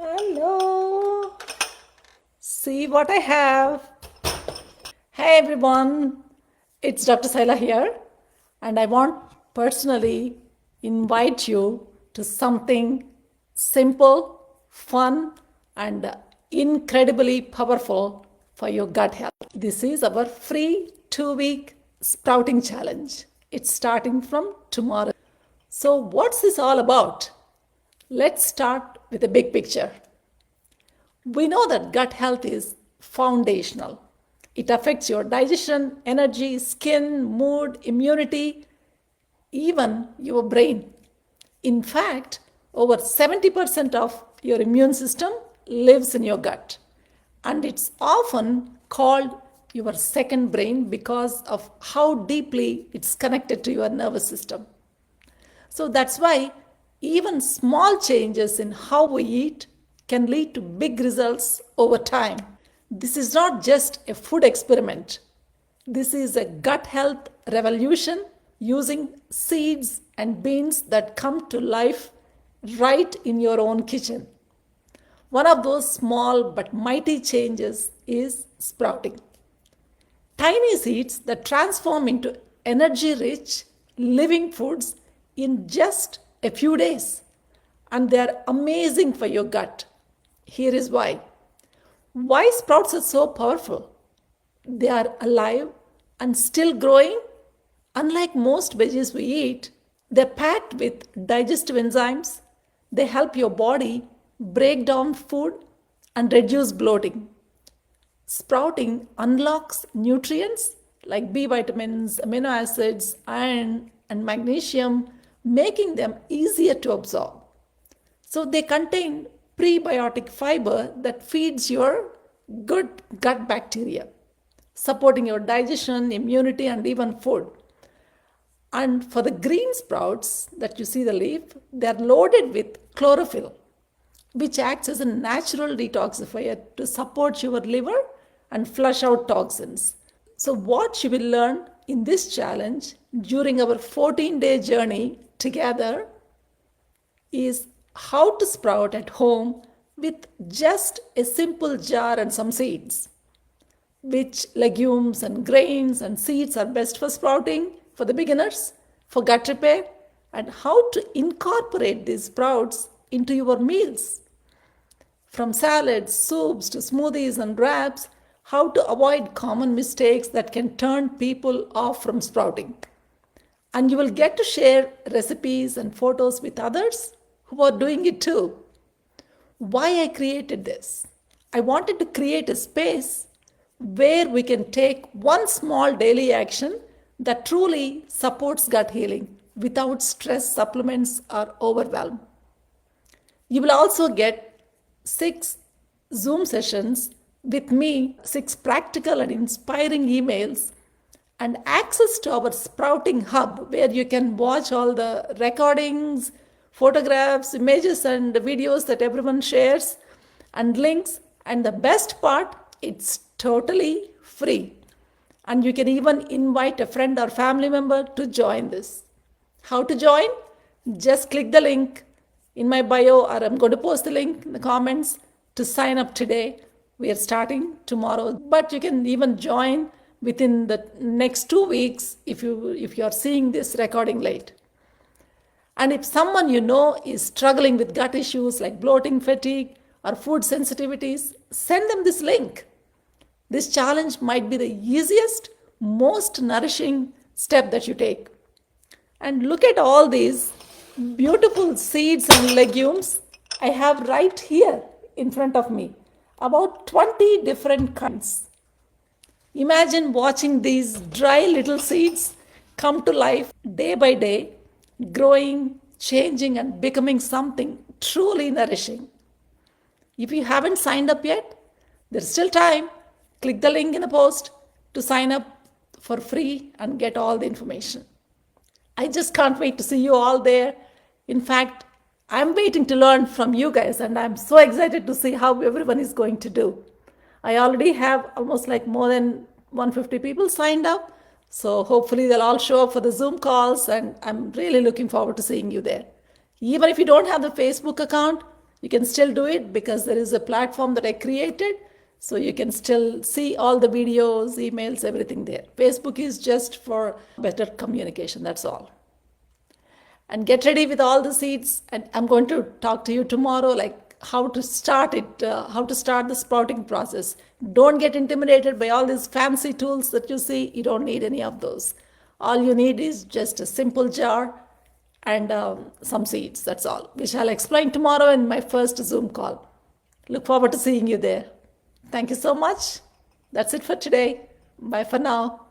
Hello. See what I have. Hey everyone. It's Dr. Saila here, and I want personally invite you to something simple, fun, and incredibly powerful for your gut health. This is our free 2-week sprouting challenge. It's starting from tomorrow. So, what's this all about? Let's start with the big picture. We know that gut health is foundational. It affects your digestion, energy, skin, mood, immunity, even your brain. In fact, over 70% of your immune system lives in your gut. And it's often called your second brain because of how deeply it's connected to your nervous system. So that's why even small changes in how we eat can lead to big results over time. This is not just a food experiment. This is a gut health revolution using seeds and beans that come to life right in your own kitchen. One of those small but mighty changes is sprouting. Tiny seeds that transform into energy rich, living foods in just a few days. And they are amazing for your gut. Here is why. Why sprouts are so powerful? They are alive and still growing. Unlike most veggies we eat, they're packed with digestive enzymes. They help your body break down food and reduce bloating. Sprouting unlocks nutrients like B vitamins, amino acids, iron, and magnesium, making them easier to absorb. So they contain prebiotic fiber that feeds your good gut bacteria, supporting your digestion, immunity, and even food. And for the green sprouts that you see the leaf, they are loaded with chlorophyll, which acts as a natural detoxifier to support your liver and flush out toxins. So, what you will learn in this challenge during our 14-day journey together is how to sprout at home with just a simple jar and some seeds. Which legumes and grains and seeds are best for sprouting for the beginners, for gut repair, and how to incorporate these sprouts into your meals. From salads, soups to smoothies and wraps, how to avoid common mistakes that can turn people off from sprouting. And you will get to share recipes and photos with others who are doing it too. Why I created this? I wanted to create a space where we can take one small daily action that truly supports gut healing without stress, supplements, or overwhelm. You will also get 6 Zoom sessions with me, 6 practical and inspiring emails, and access to our sprouting hub where you can watch all the recordings, photographs, images, and videos that everyone shares, and links. And the best part, it's totally free. And you can even invite a friend or family member to join this. How to join? Just click the link in my bio, or I'm going to post the link in the comments to sign up today. We are starting tomorrow, but you can even join within the next 2 weeks if you are seeing this recording late. And if someone you know is struggling with gut issues like bloating, fatigue, or food sensitivities, send them this link. This challenge might be the easiest, most nourishing step that you take. And look at all these beautiful seeds and legumes I have right here in front of me. About 20 different kinds. Imagine watching these dry little seeds come to life day by day, growing, changing, and becoming something truly nourishing. If you haven't signed up yet, there's still time. Click the link in the post to sign up for free and get all the information. I just can't wait to see you all there. In fact, I'm waiting to learn from you guys, and I'm so excited to see how everyone is going to do. I already have almost like more than 150 people signed up. So hopefully they'll all show up for the Zoom calls, and I'm really looking forward to seeing you there. Even if you don't have the Facebook account, You can still do it because there is a platform that I created. So you can still see all the videos, emails, everything there. Facebook is just for better communication, that's all. And get ready with all the seeds. And I'm going to talk to you tomorrow, like how to start it, how to start the sprouting process. Don't get intimidated by all these fancy tools that you see. You don't need any of those. All you need is just a simple jar and some seeds, that's all, which I'll explain tomorrow in my first Zoom call. Look forward to seeing you there. Thank you so much. That's it for today. Bye for now.